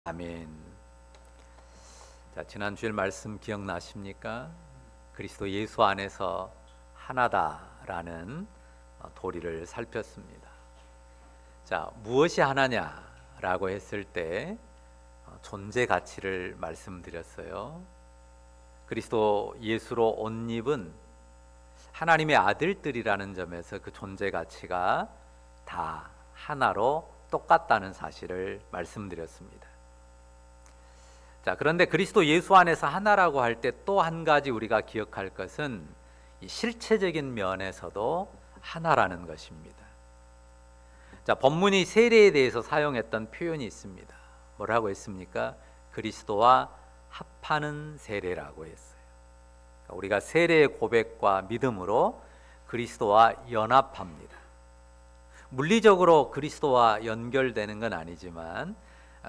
아멘. 자, 지난 주일 말씀 기억나십니까? 그리스도 예수 안에서 하나다라는 도리를 살폈습니다. 자, 무엇이 하나냐라고 했을 때 존재 가치를 말씀드렸어요. 그리스도 예수로 옷 입은 하나님의 아들들이라는 점에서 그 존재 가치가 다 하나로 똑같다는 사실을 말씀드렸습니다. 자, 그런데 그리스도 예수 안에서 하나라고 할 때 또 한 가지 우리가 기억할 것은 이 실체적인 면에서도 하나라는 것입니다. 자, 본문이 세례에 대해서 사용했던 표현이 있습니다. 뭐라고 했습니까? 그리스도와 합하는 세례라고 했어요. 우리가 세례의 고백과 믿음으로 그리스도와 연합합니다. 물리적으로 그리스도와 연결되는 건 아니지만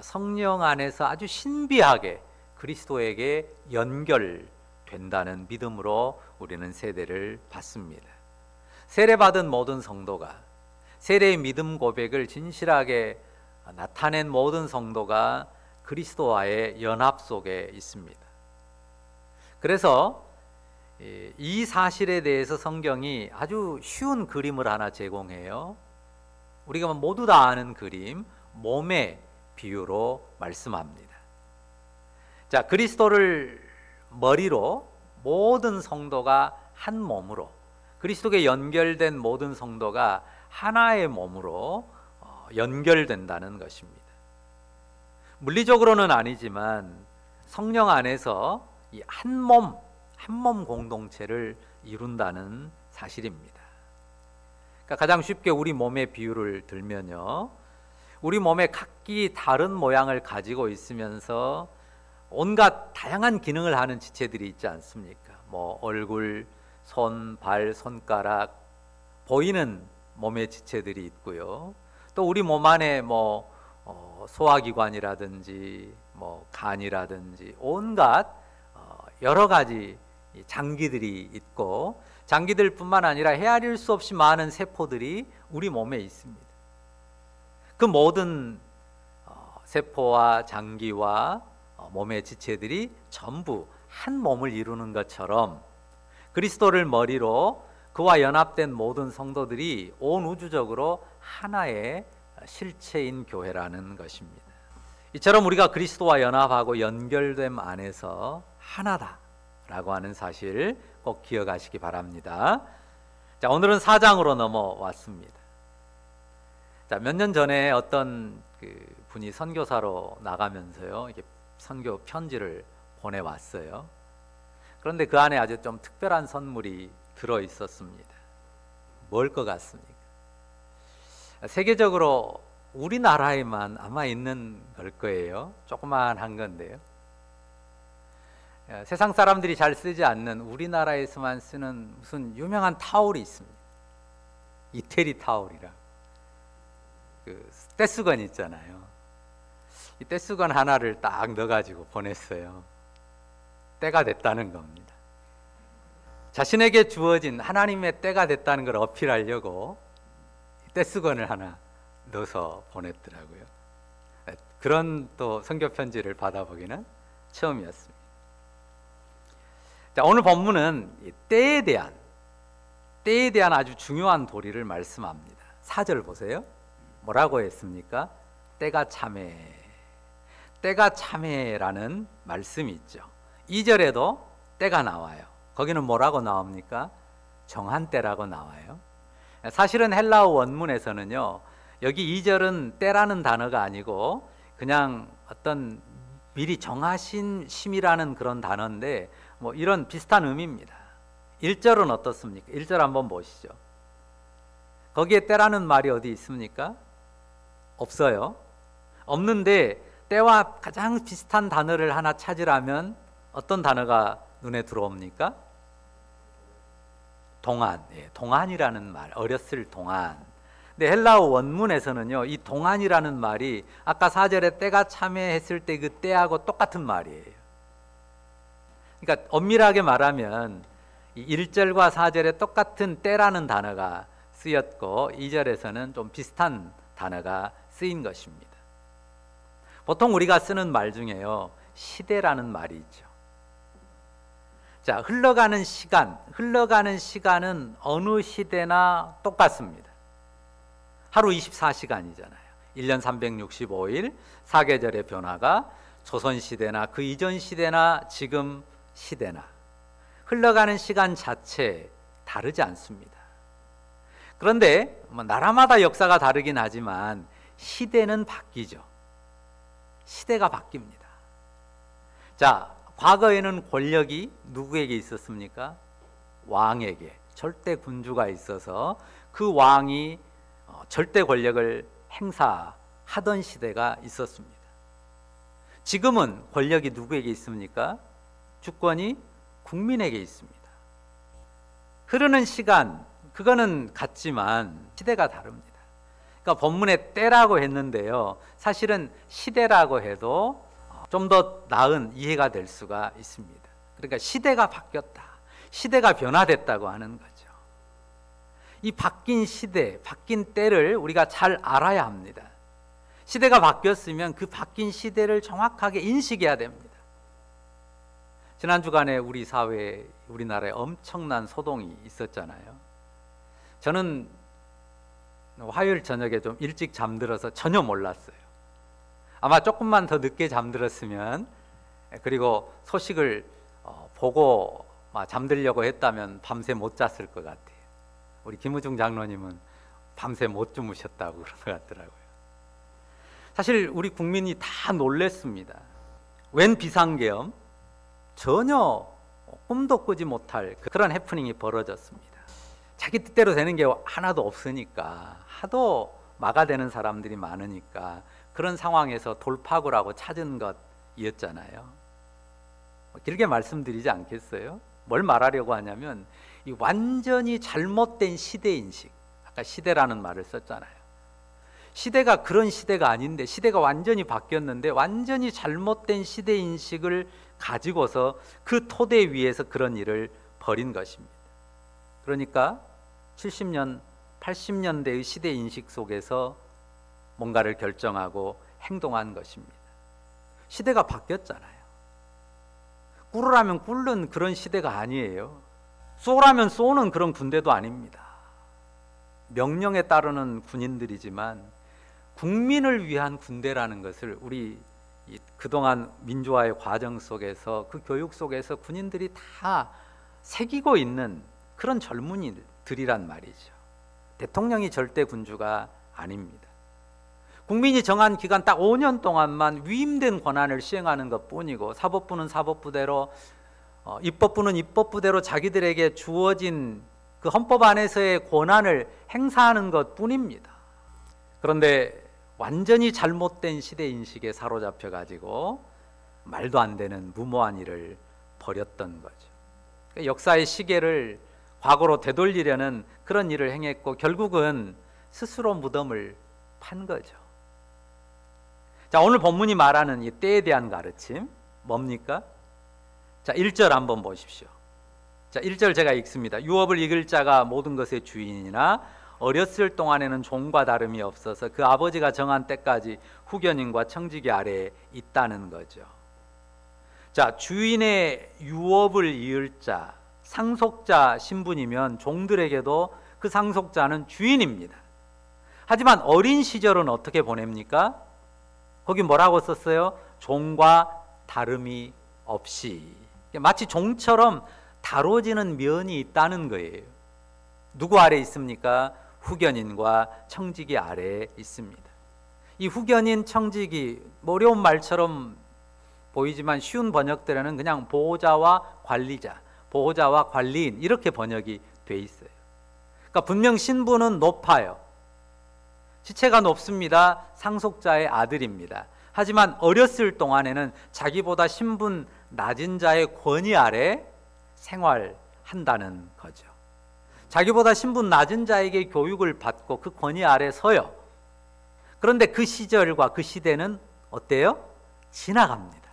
성령 안에서 아주 신비하게 그리스도에게 연결된다는 믿음으로 우리는 세례를 받습니다. 세례받은 모든 성도가, 세례의 믿음 고백을 진실하게 나타낸 모든 성도가 그리스도와의 연합 속에 있습니다. 그래서 이 사실에 대해서 성경이 아주 쉬운 그림을 하나 제공해요. 우리가 모두 다 아는 그림, 몸의 비유로 말씀합니다. 자, 그리스도를 머리로 모든 성도가 한 몸으로, 그리스도께 연결된 모든 성도가 하나의 몸으로 연결된다는 것입니다. 물리적으로는 아니지만 성령 안에서 이 한 몸 공동체를 이룬다는 사실입니다. 그러니까 가장 쉽게 우리 몸의 비유를 들면요, 우리 몸에 각기 다른 모양을 가지고 있으면서 온갖 다양한 기능을 하는 지체들이 있지 않습니까? 뭐 얼굴, 손, 발, 손가락, 보이는 몸의 지체들이 있고요. 또 우리 몸 안에 소화기관이라든지 간이라든지 온갖 여러 가지 장기들이 있고, 장기들뿐만 아니라 헤아릴 수 없이 많은 세포들이 우리 몸에 있습니다. 그 모든 세포와 장기와 몸의 지체들이 전부 한 몸을 이루는 것처럼 그리스도를 머리로 그와 연합된 모든 성도들이 온 우주적으로 하나의 실체인 교회라는 것입니다. 이처럼 우리가 그리스도와 연합하고 연결됨 안에서 하나다라고 하는 사실 꼭 기억하시기 바랍니다. 자, 오늘은 4장으로 넘어왔습니다. 자, 몇 년 전에 어떤 분이 선교사로 나가면서요, 이렇게 선교 편지를 보내왔어요. 그런데 그 안에 아주 좀 특별한 선물이 들어 있었습니다. 뭘 것 같습니까? 세계적으로 우리나라에만 아마 있는 걸 거예요. 조그만한 건데요. 세상 사람들이 잘 쓰지 않는 우리나라에서만 쓰는 무슨 유명한 타올이 있습니다. 이태리 타올이라. 떼수건 있잖아요. 이 떼수건 하나를 딱 넣어가지고 보냈어요. 때가 됐다는 겁니다. 자신에게 주어진 하나님의 때가 됐다는 걸 어필하려고 떼수건을 하나 넣어서 보냈더라고요. 그런 또 선교 편지를 받아보기는 처음이었습니다. 자, 오늘 본문은 때에 대한 아주 중요한 도리를 말씀합니다. 4절 보세요. 뭐라고 했습니까? 때가 참해라는 말씀이 있죠. 2절에도 때가 나와요. 거기는 뭐라고 나옵니까? 정한 때라고 나와요. 사실은 헬라어 원문에서는요, 여기 2절은 때라는 단어가 아니고 그냥 어떤 미리 정하신 심이라는 그런 단어인데 이런 비슷한 의미입니다. 1절은 어떻습니까? 1절 한번 보시죠. 거기에 때라는 말이 어디 있습니까? 없어요. 없는데 때와 가장 비슷한 단어를 하나 찾으라면 어떤 단어가 눈에 들어옵니까? 동안. 동안이라는 말, 어렸을 동안. 근데 헬라어 원문에서는요, 이 동안이라는 말이 아까 4절에 때가 참여했을 때 그 때하고 똑같은 말이에요. 그러니까 엄밀하게 말하면 이 1절과 4절에 똑같은 때라는 단어가 쓰였고 2절에서는 좀 비슷한 단어가 쓰인 것입니다. 보통 우리가 쓰는 말 중에요, 시대라는 말이 있죠. 자, 흘러가는 시간은 어느 시대나 똑같습니다. 하루 24시간이잖아요. 1년 365일, 사계절의 변화가 조선시대나 그 이전 시대나 지금 시대나 흘러가는 시간 자체 다르지 않습니다. 그런데 나라마다 역사가 다르긴 하지만 시대는 바뀌죠. 시대가 바뀝니다. 자, 과거에는 권력이 누구에게 있었습니까? 왕에게, 절대 군주가 있어서 그 왕이 절대 권력을 행사하던 시대가 있었습니다. 지금은 권력이 누구에게 있습니까? 주권이 국민에게 있습니다. 흐르는 시간, 그거는 같지만 시대가 다릅니다. 그러니까 본문에 때라고 했는데요, 사실은 시대라고 해도 좀 더 나은 이해가 될 수가 있습니다. 그러니까 시대가 바뀌었다, 시대가 변화됐다고 하는 거죠. 이 바뀐 시대, 바뀐 때를 우리가 잘 알아야 합니다. 시대가 바뀌었으면 그 바뀐 시대를 정확하게 인식해야 됩니다. 지난 주간에 우리 사회에, 우리나라에 엄청난 소동이 있었잖아요. 저는 화요일 저녁에 좀 일찍 잠들어서 전혀 몰랐어요. 아마 조금만 더 늦게 잠들었으면, 그리고 소식을 보고 잠들려고 했다면 밤새 못 잤을 것 같아요. 우리 김우중 장로님은 밤새 못 주무셨다고 그런 것 같더라고요. 사실 우리 국민이 다 놀랬습니다. 웬 비상계엄? 전혀 꿈도 꾸지 못할 그런 해프닝이 벌어졌습니다. 자기 뜻대로 되는 게 하나도 없으니까, 하도 막아대는 사람들이 많으니까 그런 상황에서 돌파구라고 찾은 것이었잖아요. 길게 말씀드리지 않겠어요? 뭘 말하려고 하냐면, 이 완전히 잘못된 시대인식, 아까 시대라는 말을 썼잖아요. 시대가 그런 시대가 아닌데, 시대가 완전히 바뀌었는데 완전히 잘못된 시대인식을 가지고서 그 토대 위에서 그런 일을 벌인 것입니다. 그러니까 70년, 80년대의 시대인식 속에서 뭔가를 결정하고 행동한 것입니다. 시대가 바뀌었잖아요. 꿇으라면 꿇는 그런 시대가 아니에요. 쏘라면 쏘는 그런 군대도 아닙니다. 명령에 따르는 군인들이지만 국민을 위한 군대라는 것을 우리 그동안 민주화의 과정 속에서, 그 교육 속에서 군인들이 다 새기고 있는 그런 젊은이들이란 말이죠. 대통령이 절대 군주가 아닙니다. 국민이 정한 기간 딱 5년 동안만 위임된 권한을 시행하는 것뿐이고, 사법부는 사법부대로, 입법부는 입법부대로 자기들에게 주어진 그 헌법 안에서의 권한을 행사하는 것뿐입니다. 그런데 완전히 잘못된 시대인식에 사로잡혀 가지고 말도 안 되는 무모한 일을 벌였던 거죠. 그러니까 역사의 시계를 과거로 되돌리려는 그런 일을 행했고, 결국은 스스로 무덤을 판 거죠. 자, 오늘 본문이 말하는 이 때에 대한 가르침 뭡니까? 자, 1절 한번 보십시오. 자, 1절 제가 읽습니다. 유업을 이길 자가 모든 것의 주인이나 어렸을 동안에는 종과 다름이 없어서 그 아버지가 정한 때까지 후견인과 청지기 아래에 있다는 거죠. 자, 주인의 유업을 이을 자, 상속자 신분이면 종들에게도 그 상속자는 주인입니다. 하지만 어린 시절은 어떻게 보냅니까? 거기 뭐라고 썼어요? 종과 다름이 없이. 마치 종처럼 다뤄지는 면이 있다는 거예요. 누구 아래 있습니까? 후견인과 청지기 아래에 있습니다. 이 후견인, 청지기, 어려운 말처럼 보이지만 쉬운 번역들에는 그냥 보호자와 관리자, 보호자와 관리인 이렇게 번역이 돼 있어요. 그러니까 분명 신분은 높아요. 지체가 높습니다. 상속자의 아들입니다. 하지만 어렸을 동안에는 자기보다 신분 낮은 자의 권위 아래 생활한다는 거죠. 자기보다 신분 낮은 자에게 교육을 받고 그 권위 아래 서요. 그런데 그 시절과 그 시대는 어때요? 지나갑니다.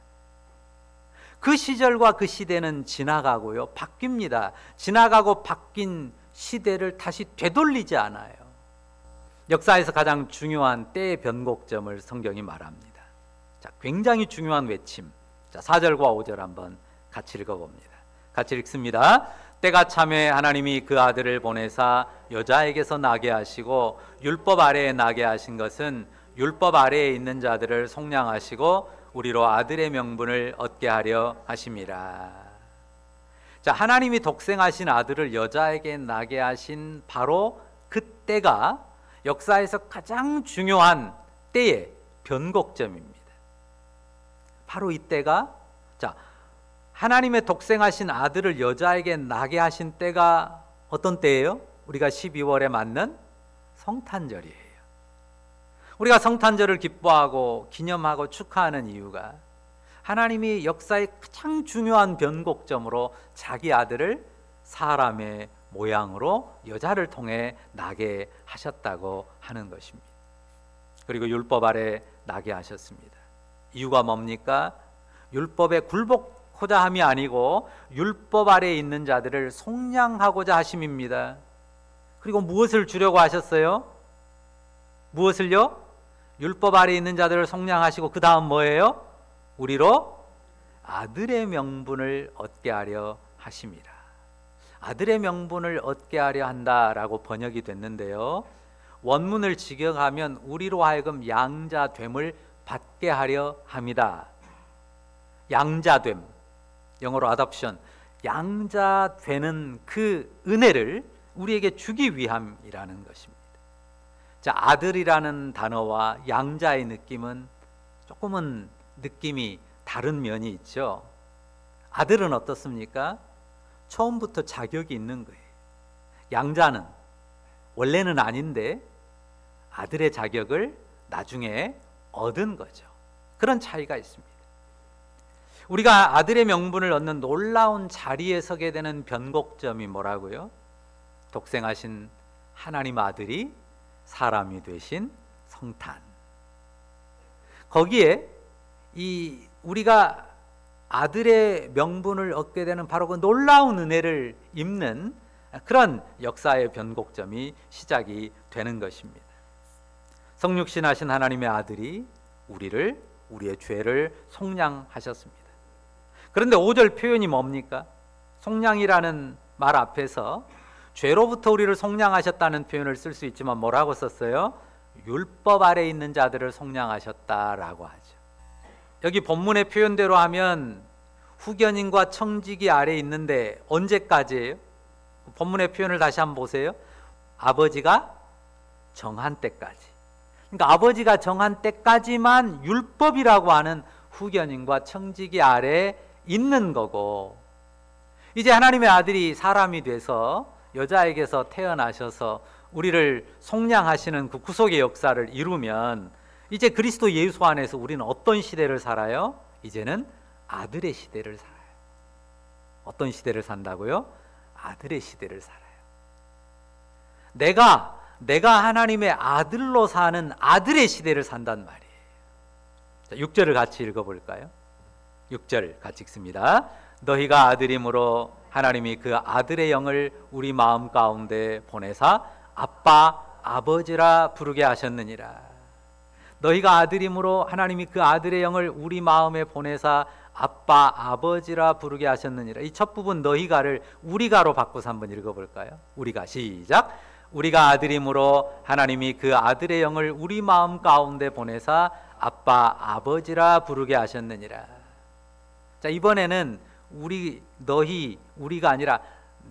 그 시절과 그 시대는 지나가고요, 바뀝니다. 지나가고 바뀐 시대를 다시 되돌리지 않아요. 역사에서 가장 중요한 때의 변곡점을 성경이 말합니다. 자, 굉장히 중요한 외침. 자, 4절과 5절 한번 같이 읽어봅니다. 같이 읽습니다. 때가 참에 하나님이 그 아들을 보내사 여자에게서 나게 하시고 율법 아래에 나게 하신 것은 율법 아래에 있는 자들을 속량하시고 우리로 아들의 명분을 얻게 하려 하심이라. 자, 하나님이 독생하신 아들을 여자에게 나게 하신 바로 그 때가 역사에서 가장 중요한 때의 변곡점입니다. 바로 이 때가, 자, 하나님의 독생하신 아들을 여자에게 나게 하신 때가 어떤 때예요? 우리가 12월에 맞는 성탄절이에요. 우리가 성탄절을 기뻐하고 기념하고 축하하는 이유가 하나님이 역사의 가장 중요한 변곡점으로 자기 아들을 사람의 모양으로 여자를 통해 나게 하셨다고 하는 것입니다. 그리고 율법 아래 나게 하셨습니다. 이유가 뭡니까? 율법에 굴복하고자 함이 아니고 율법 아래에 있는 자들을 속량하고자 하심입니다. 그리고 무엇을 주려고 하셨어요? 무엇을요? 율법 아래에 있는 자들을 속량하시고 그 다음 뭐예요? 우리로 아들의 명분을 얻게 하려 하심이라. 아들의 명분을 얻게 하려 한다라고 번역이 됐는데요, 원문을 직역하면 우리로 하여금 양자됨을 받게 하려 합니다. 양자됨, 영어로 adoption, 양자되는 그 은혜를 우리에게 주기 위함이라는 것입니다. 자, 아들이라는 단어와 양자의 느낌은 조금은 느낌이 다른 면이 있죠. 아들은 어떻습니까? 처음부터 자격이 있는 거예요. 양자는 원래는 아닌데 아들의 자격을 나중에 얻은 거죠. 그런 차이가 있습니다. 우리가 아들의 명분을 얻는 놀라운 자리에 서게 되는 변곡점이 뭐라고요? 독생하신 하나님 아들이 사람이 되신 성탄. 거기에 우리가 아들의 명분을 얻게 되는 바로 그 놀라운 은혜를 입는 그런 역사의 변곡점이 시작이 되는 것입니다. 성육신하신 하나님의 아들이 우리의 죄를 속량하셨습니다. 그런데 5절 표현이 뭡니까? 속량이라는 말 앞에서 죄로부터 우리를 속량하셨다는 표현을 쓸 수 있지만 뭐라고 썼어요? 율법 아래 있는 자들을 속량하셨다라고 하죠. 여기 본문의 표현대로 하면 후견인과 청지기 아래 있는데 언제까지예요? 본문의 표현을 다시 한번 보세요. 아버지가 정한 때까지. 그러니까 아버지가 정한 때까지만 율법이라고 하는 후견인과 청지기 아래에 있는 거고, 이제 하나님의 아들이 사람이 돼서 여자에게서 태어나셔서 우리를 속량하시는 그 구속의 역사를 이루면 이제 그리스도 예수 안에서 우리는 어떤 시대를 살아요? 이제는 아들의 시대를 살아요. 어떤 시대를 산다고요? 아들의 시대를 살아요. 내가 하나님의 아들로 사는 아들의 시대를 산단 말이에요. 자, 6절을 같이 읽어볼까요? 6절 같이 읽습니다. 너희가 아들이므로 하나님이 그 아들의 영을 우리 마음 가운데 보내사 아빠 아버지라 부르게 하셨느니라. 너희가 아들이므로 하나님이 그 아들의 영을 우리 마음에 보내사 아빠 아버지라 부르게 하셨느니라. 이 첫 부분 너희가를 우리가로 바꿔서 한번 읽어볼까요? 우리가, 시작. 우리가 아들이므로 하나님이 그 아들의 영을 우리 마음 가운데 보내사 아빠 아버지라 부르게 하셨느니라. 자, 이번에는 우리가 아니라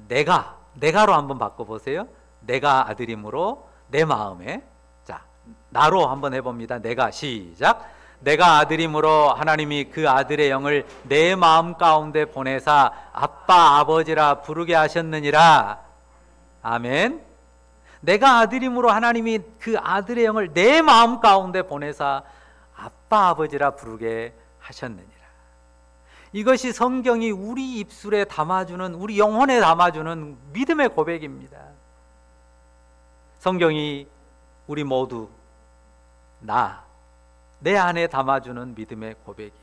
내가로 한번 바꿔보세요. 내가 아들이므로 내 마음에, 자, 나로 한번 해봅니다. 내가, 시작. 내가 아들이므로 하나님이 그 아들의 영을 내 마음 가운데 보내사 아빠 아버지라 부르게 하셨느니라. 아멘. 내가 아들이므로 하나님이 그 아들의 영을 내 마음 가운데 보내사 아빠 아버지라 부르게 하셨느니라. 이것이 성경이 우리 입술에 담아주는, 우리 영혼에 담아주는 믿음의 고백입니다. 성경이 우리 모두 내 안에 담아주는 믿음의 고백이에요.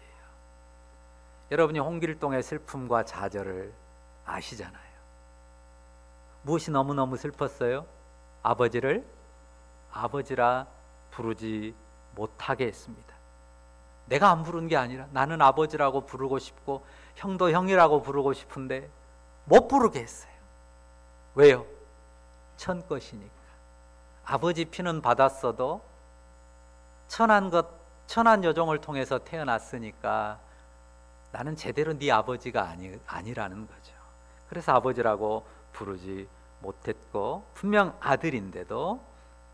여러분이 홍길동의 슬픔과 좌절을 아시잖아요. 무엇이 너무너무 슬펐어요? 아버지를 아버지라 부르지 못하게 했습니다. 내가 안 부른 게 아니라 나는 아버지라고 부르고 싶고 형도 형이라고 부르고 싶은데 못 부르게 했어요. 왜요? 천 것이니까. 아버지 피는 받았어도 천한 여종을 통해서 태어났으니까 나는 제대로 네 아버지가 아니라는 거죠. 그래서 아버지라고 부르지 못했고, 분명 아들인데도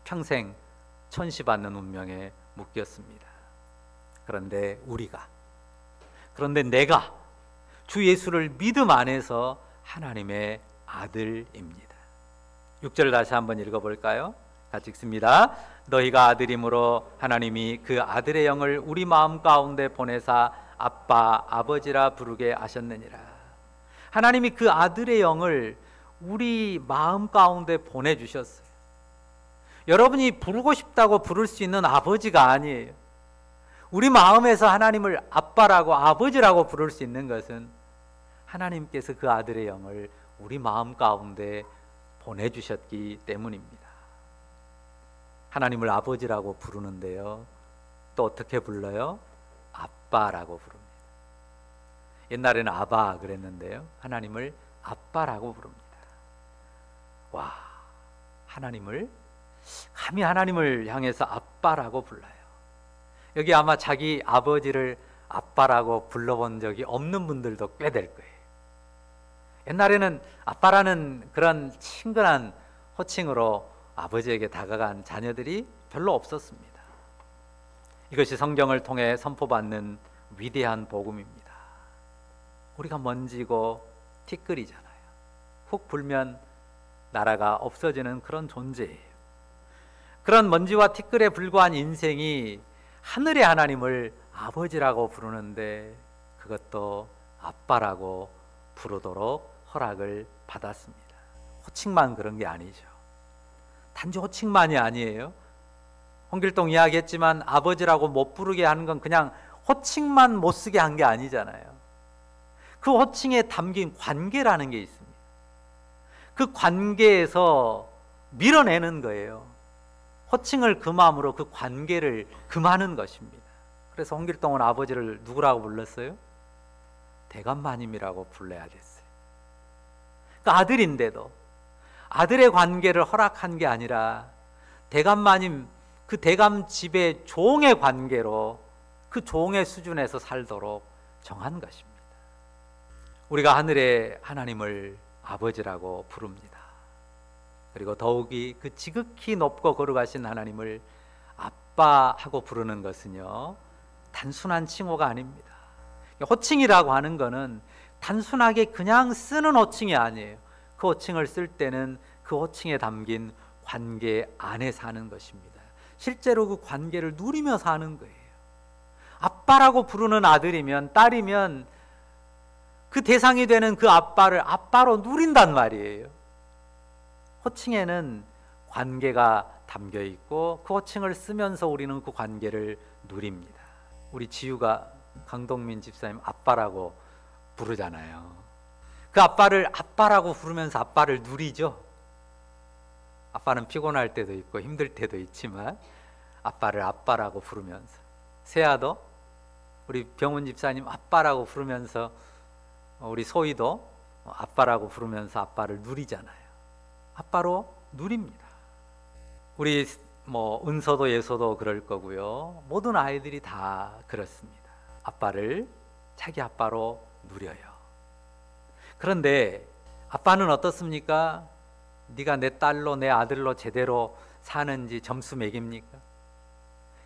평생 천시받는 운명에 묶였습니다. 그런데 내가 주 예수를 믿음 안에서 하나님의 아들입니다. 6절 다시 한번 읽어볼까요? 같이 읽습니다. 너희가 아들이므로 하나님이 그 아들의 영을 우리 마음 가운데 보내사 아빠, 아버지라 부르게 하셨느니라. 하나님이 그 아들의 영을 우리 마음 가운데 보내주셨어요. 여러분이 부르고 싶다고 부를 수 있는 아버지가 아니에요. 우리 마음에서 하나님을 아빠라고 아버지라고 부를 수 있는 것은 하나님께서 그 아들의 영을 우리 마음 가운데 보내주셨기 때문입니다. 하나님을 아버지라고 부르는데요, 또 어떻게 불러요? 아빠라고 부릅니다. 옛날에는 아바 그랬는데요, 하나님을 아빠라고 부릅니다. 와, 감히 하나님을 향해서 아빠라고 불러요. 여기 아마 자기 아버지를 아빠라고 불러본 적이 없는 분들도 꽤 될 거예요. 옛날에는 아빠라는 그런 친근한 호칭으로 아버지에게 다가간 자녀들이 별로 없었습니다. 이것이 성경을 통해 선포받는 위대한 복음입니다. 우리가 먼지고 티끌이잖아요. 훅 불면 나라가 없어지는 그런 존재예요. 그런 먼지와 티끌에 불과한 인생이 하늘의 하나님을 아버지라고 부르는데 그것도 아빠라고 부르도록 허락을 받았습니다. 호칭만 그런 게 아니죠. 단지 호칭만이 아니에요. 홍길동 이야기했지만 아버지라고 못 부르게 하는 건 그냥 호칭만 못 쓰게 한 게 아니잖아요. 그 호칭에 담긴 관계라는 게 있습니다. 그 관계에서 밀어내는 거예요. 호칭을 금함으로 그 관계를 금하는 것입니다. 그래서 홍길동은 아버지를 누구라고 불렀어요? 대감마님이라고 불러야 됐어요. 그 아들인데도 아들의 관계를 허락한 게 아니라 대감마님, 그 대감 집의 종의 관계로 그 종의 수준에서 살도록 정한 것입니다. 우리가 하늘의 하나님을 아버지라고 부릅니다. 그리고 더욱이 그 지극히 높고 거룩하신 하나님을 아빠하고 부르는 것은요, 단순한 칭호가 아닙니다. 호칭이라고 하는 것은 단순하게 그냥 쓰는 호칭이 아니에요. 그 호칭을 쓸 때는 그 호칭에 담긴 관계 안에 사는 것입니다. 실제로 그 관계를 누리며 사는 거예요. 아빠라고 부르는 아들이면, 딸이면 그 대상이 되는 그 아빠를 아빠로 누린단 말이에요. 호칭에는 관계가 담겨 있고 그 호칭을 쓰면서 우리는 그 관계를 누립니다. 우리 지유가 강동민 집사님 아빠라고 부르잖아요. 그 아빠를 아빠라고 부르면서 아빠를 누리죠. 아빠는 피곤할 때도 있고 힘들 때도 있지만 아빠를 아빠라고 부르면서, 세아도 우리 병훈 집사님 아빠라고 부르면서, 우리 소희도 아빠라고 부르면서 아빠를 누리잖아요. 아빠로 누립니다. 우리 은서도 예서도 그럴 거고요. 모든 아이들이 다 그렇습니다. 아빠를 자기 아빠로 누려요. 그런데 아빠는 어떻습니까? 네가 내 딸로 내 아들로 제대로 사는지 점수 매깁니까?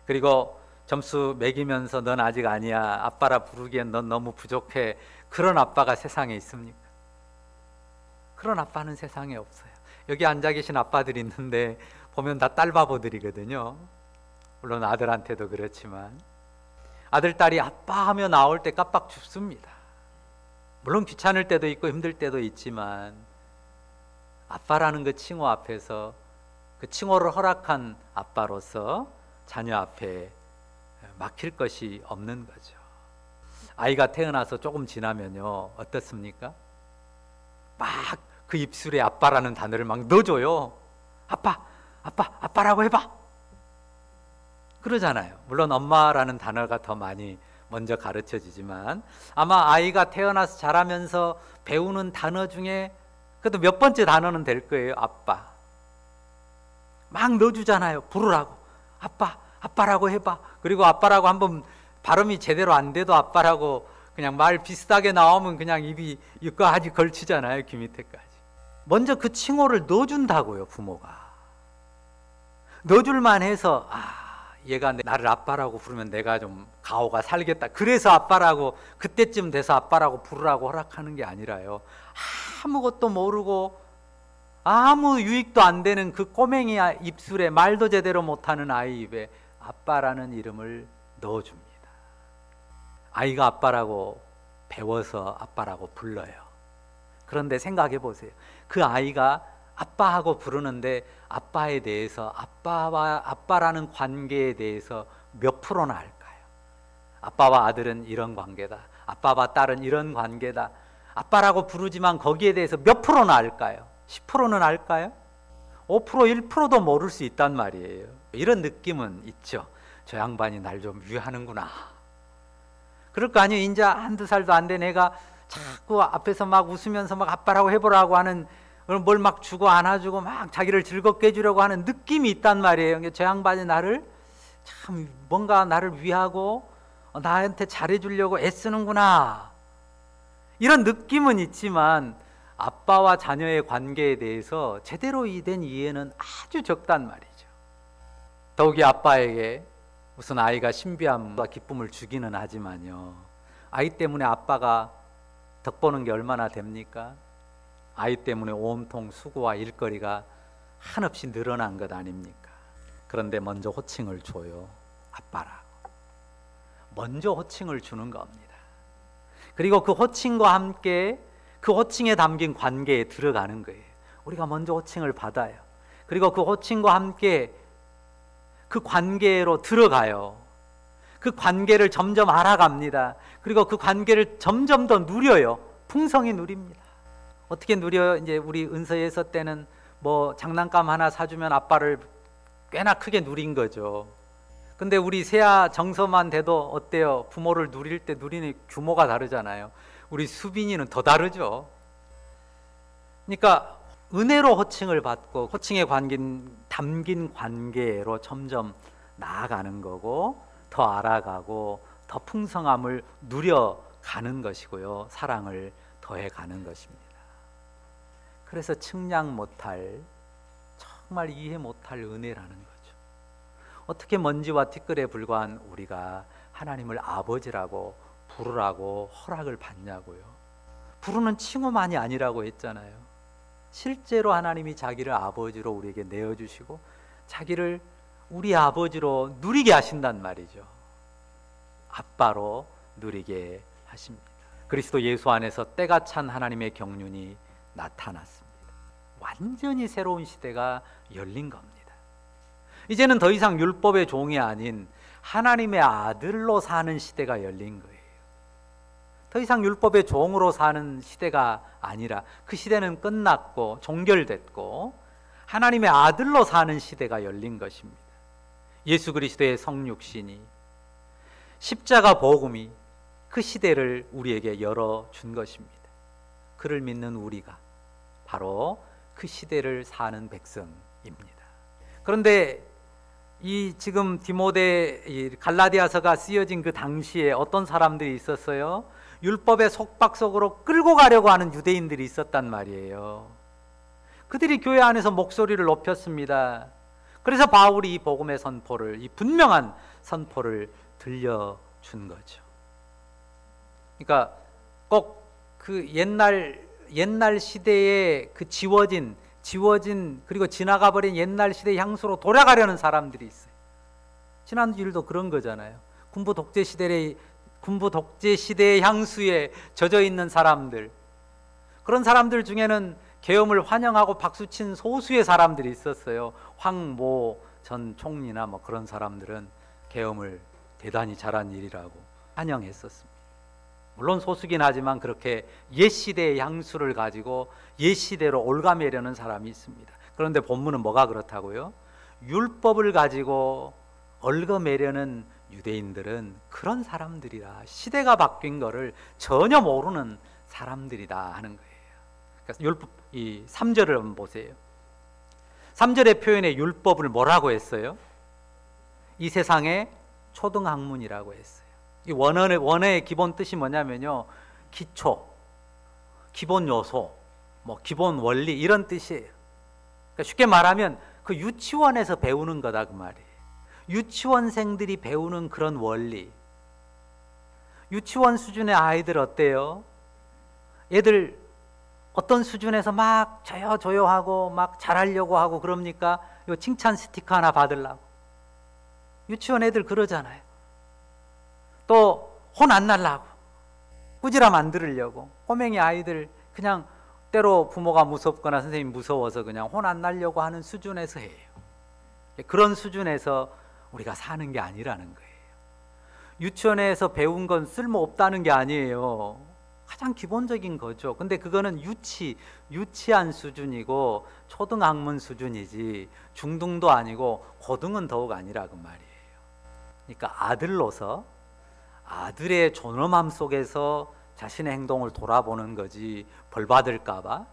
그리고 점수 매기면서 넌 아직 아니야, 아빠라 부르기엔 넌 너무 부족해, 그런 아빠가 세상에 있습니까? 그런 아빠는 세상에 없어요. 여기 앉아 계신 아빠들이 있는데 보면 다 딸바보들이거든요. 물론 아들한테도 그렇지만 아들, 딸이 아빠 하며 나올 때 깜빡 죽습니다. 물론 귀찮을 때도 있고 힘들 때도 있지만 아빠라는 그 칭호 앞에서, 그 칭호를 허락한 아빠로서 자녀 앞에 막힐 것이 없는 거죠. 아이가 태어나서 조금 지나면요, 어떻습니까? 막 그 입술에 아빠라는 단어를 막 넣어줘요. 아빠, 아빠, 아빠라고 해봐. 그러잖아요. 물론 엄마라는 단어가 더 많이 먼저 가르쳐지지만 아마 아이가 태어나서 자라면서 배우는 단어 중에 그래도 몇 번째 단어는 될 거예요. 아빠. 막 넣어주잖아요. 부르라고. 아빠, 아빠라고 해봐. 그리고 아빠라고 한번 발음이 제대로 안 돼도 아빠라고 그냥 말 비슷하게 나오면 그냥 입이 여기까지 걸치잖아요. 귀 밑에까지. 먼저 그 칭호를 넣어준다고요. 부모가. 넣어줄만 해서 얘가 나를 아빠라고 부르면 내가 좀 가오가 살겠다. 그래서 아빠라고 그때쯤 돼서 아빠라고 부르라고 허락하는 게 아니라요. 아무것도 모르고 아무 유익도 안 되는 그 꼬맹이 입술에 말도 제대로 못하는 아이 입에 아빠라는 이름을 넣어줍니다. 아이가 아빠라고 배워서 아빠라고 불러요. 그런데 생각해 보세요. 그 아이가 아빠하고 부르는데 아빠에 대해서 아빠라는 관계에 대해서 몇 프로나 알까요? 아빠와 아들은 이런 관계다. 아빠와 딸은 이런 관계다. 아빠라고 부르지만 거기에 대해서 몇 프로나 알까요? 10%는 알까요? 5%, 1%도 모를 수 있단 말이에요. 이런 느낌은 있죠. 저 양반이 날 좀 위하는구나. 그럴 거 아니에요. 이제 한두 살도 안 된 애가 자꾸 앞에서 막 웃으면서 막 아빠라고 해보라고 하는 뭘 막 주고 안아주고 막 자기를 즐겁게 해주려고 하는 느낌이 있단 말이에요. 저 양반이 나를 참 뭔가 나를 위하고 나한테 잘해주려고 애쓰는구나. 이런 느낌은 있지만 아빠와 자녀의 관계에 대해서 제대로 된 이해는 아주 적단 말이죠. 더욱이 아빠에게 무슨 아이가 신비함과 기쁨을 주기는 하지만요. 아이 때문에 아빠가 덕보는 게 얼마나 됩니까? 아이 때문에 온통 수고와 일거리가 한없이 늘어난 것 아닙니까? 그런데 먼저 호칭을 줘요. 아빠라고. 먼저 호칭을 주는 겁니다. 그리고 그 호칭과 함께 그 호칭에 담긴 관계에 들어가는 거예요. 우리가 먼저 호칭을 받아요. 그리고 그 호칭과 함께 그 관계로 들어가요. 그 관계를 점점 알아갑니다. 그리고 그 관계를 점점 더 누려요. 풍성히 누립니다. 어떻게 누려요? 이제 우리 은서예서 때는 뭐 장난감 하나 사주면 아빠를 꽤나 크게 누린 거죠. 근데 우리 세아 정서만 돼도 어때요? 부모를 누릴 때 누리는 규모가 다르잖아요. 우리 수빈이는 더 다르죠. 그러니까 은혜로 호칭을 받고 호칭에 담긴 관계로 점점 나아가는 거고 더 알아가고 더 풍성함을 누려가는 것이고요. 사랑을 더해가는 것입니다. 그래서 측량 못할, 정말 이해 못할 은혜라는 거죠. 어떻게 먼지와 티끌에 불과한 우리가 하나님을 아버지라고 부르라고 허락을 받냐고요. 부르는 칭호만이 아니라고 했잖아요. 실제로 하나님이 자기를 아버지로 우리에게 내어주시고 자기를 우리 아버지로 누리게 하신단 말이죠. 아빠로 누리게 하십니다. 그리스도 예수 안에서 때가 찬 하나님의 경륜이 나타났습니다. 완전히 새로운 시대가 열린 겁니다. 이제는 더 이상 율법의 종이 아닌 하나님의 아들로 사는 시대가 열린 거예요. 더 이상 율법의 종으로 사는 시대가 아니라 그 시대는 끝났고 종결됐고 하나님의 아들로 사는 시대가 열린 것입니다. 예수 그리스도의 성육신이 십자가 복음이 그 시대를 우리에게 열어준 것입니다. 그를 믿는 우리가 바로 그 시대를 사는 백성입니다. 그런데 이 지금 디모데 갈라디아서가 쓰여진 그 당시에 어떤 사람들이 있었어요? 율법의 속박 속으로 끌고 가려고 하는 유대인들이 있었단 말이에요. 그들이 교회 안에서 목소리를 높였습니다. 그래서 바울이 이 복음의 선포를, 이 분명한 선포를 들려준 거죠. 그러니까 꼭 그 옛날 시대에 그 지워진 그리고 지나가 버린 옛날 시대의 향수로 돌아가려는 사람들이 있어요. 지난주일도 그런 거잖아요. 군부 독재 시대의 향수에 젖어 있는 사람들, 그런 사람들 중에는 계엄을 환영하고 박수친 소수의 사람들이 있었어요. 황모 전 총리나 뭐 그런 사람들은 계엄을 대단히 잘한 일이라고 환영했었습니다. 물론 소수긴 하지만 그렇게 옛 시대의 향수를 가지고 옛 시대로 올가매려는 사람이 있습니다. 그런데 본문은 뭐가 그렇다고요? 율법을 가지고 얽어매려는 유대인들은 그런 사람들이라, 시대가 바뀐 거를 전혀 모르는 사람들이다 하는 거예요. 그래서 율법, 이 3절을 한번 보세요. 3절의 표현에 율법을 뭐라고 했어요? 이 세상의 초등학문이라고 했어요. 이 원어의 기본 뜻이 뭐냐면요, 기초, 기본 요소, 뭐 기본 원리, 이런 뜻이에요. 그러니까 쉽게 말하면 그 유치원에서 배우는 거다 그 말이에요. 유치원생들이 배우는 그런 원리. 유치원 수준의 아이들 어때요? 얘들 어떤 수준에서 막 저요 하고 막 잘하려고 하고 그럽니까? 요 칭찬 스티커 하나 받으려고. 유치원 애들 그러잖아요. 또 혼 안 날라고, 꾸지람 안 들으려고. 꼬맹이 아이들 그냥 때로 부모가 무섭거나 선생님 무서워서 그냥 혼 안 날려고 하는 수준에서 해요. 그런 수준에서 우리가 사는 게 아니라는 거예요. 유치원에서 배운 건 쓸모없다는 게 아니에요. 가장 기본적인 거죠. 근데 그거는 유치한 수준이고 초등학문 수준이지 중등도 아니고 고등은 더욱 아니라 그 말이에요. 그러니까 아들로서 아들의 존엄함 속에서 자신의 행동을 돌아보는 거지, 벌 받을까 봐,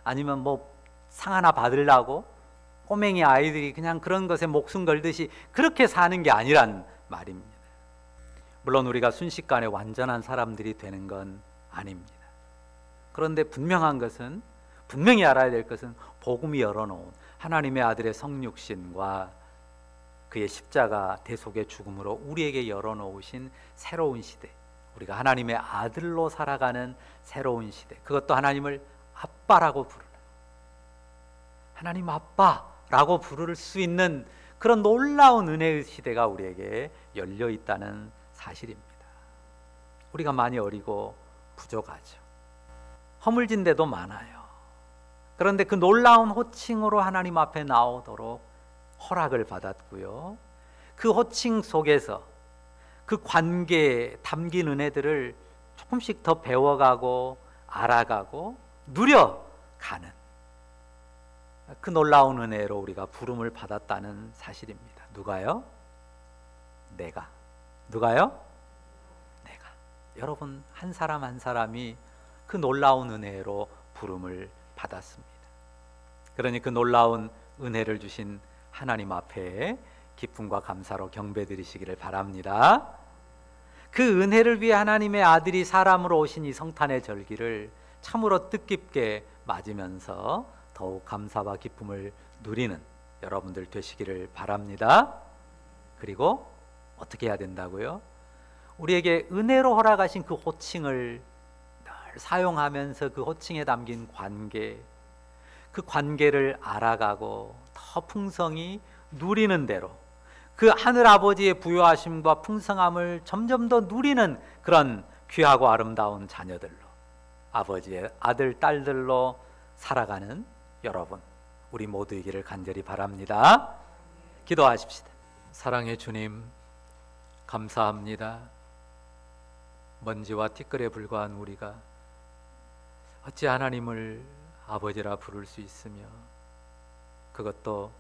아니면 뭐 상 하나 받으려고 꼬맹이 아이들이 그냥 그런 것에 목숨 걸듯이 그렇게 사는 게 아니란 말입니다. 물론 우리가 순식간에 완전한 사람들이 되는 건 아닙니다. 그런데 분명한 것은, 분명히 알아야 될 것은 복음이 열어놓은 하나님의 아들의 성육신과 그의 십자가 대속의 죽음으로 우리에게 열어놓으신 새로운 시대, 우리가 하나님의 아들로 살아가는 새로운 시대, 그것도 하나님을 아빠라고 부르는, 하나님 아빠라고 부를 수 있는 그런 놀라운 은혜의 시대가 우리에게 열려 있다는 사실입니다. 우리가 많이 어리고 부족하죠. 허물진 데도 많아요. 그런데 그 놀라운 호칭으로 하나님 앞에 나오도록 허락을 받았고요, 그 호칭 속에서 그 관계에 담긴 은혜들을 조금씩 더 배워가고 알아가고 누려가는 그 놀라운 은혜로 우리가 부름을 받았다는 사실입니다. 누가요? 내가. 누가요? 내가. 여러분 한 사람 한 사람이 그 놀라운 은혜로 부름을 받았습니다. 그러니 그 놀라운 은혜를 주신 하나님 앞에 기쁨과 감사로 경배드리시기를 바랍니다. 그 은혜를 위해 하나님의 아들이 사람으로 오신 이 성탄의 절기를 참으로 뜻깊게 맞으면서 더욱 감사와 기쁨을 누리는 여러분들 되시기를 바랍니다. 그리고 어떻게 해야 된다고요? 우리에게 은혜로 허락하신 그 호칭을 늘 사용하면서 그 호칭에 담긴 관계, 그 관계를 알아가고 더 풍성히 누리는 대로 그 하늘 아버지의 부요하심과 풍성함을 점점 더 누리는 그런 귀하고 아름다운 자녀들로, 아버지의 아들, 딸들로 살아가는 여러분, 우리 모두이기를 간절히 바랍니다. 기도하십시다. 사랑의 주님, 감사합니다. 먼지와 티끌에 불과한 우리가 어찌 하나님을 아버지라 부를 수 있으며, 그것도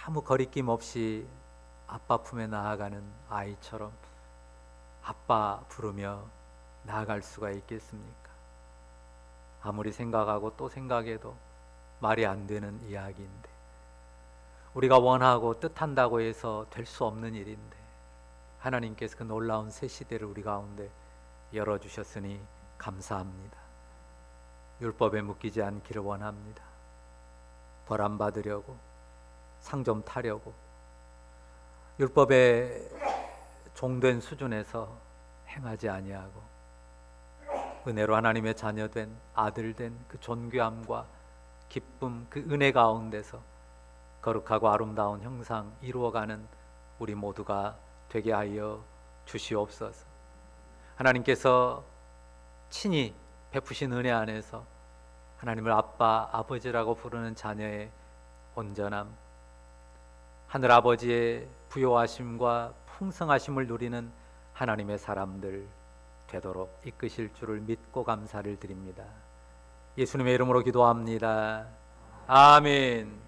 아무 거리낌 없이 아빠 품에 나아가는 아이처럼 아빠 부르며 나아갈 수가 있겠습니까? 아무리 생각하고 또 생각해도 말이 안 되는 이야기인데, 우리가 원하고 뜻한다고 해서 될 수 없는 일인데, 하나님께서 그 놀라운 새 시대를 우리 가운데 열어주셨으니 감사합니다. 율법에 묶이지 않기를 원합니다. 벌 안 받으려고, 상 좀 타려고, 율법에 종된 수준에서 행하지 아니하고 은혜로 하나님의 자녀된 아들된 그 존귀함과 기쁨, 그 은혜 가운데서 거룩하고 아름다운 형상 이루어가는 우리 모두가 되게 하여 주시옵소서. 하나님께서 친히 베푸신 은혜 안에서 하나님을 아빠, 아버지라고 부르는 자녀의 온전함, 하늘 아버지의 부요하심과 풍성하심을 누리는 하나님의 사람들 되도록 이끄실 줄을 믿고 감사를 드립니다. 예수님의 이름으로 기도합니다. 아멘.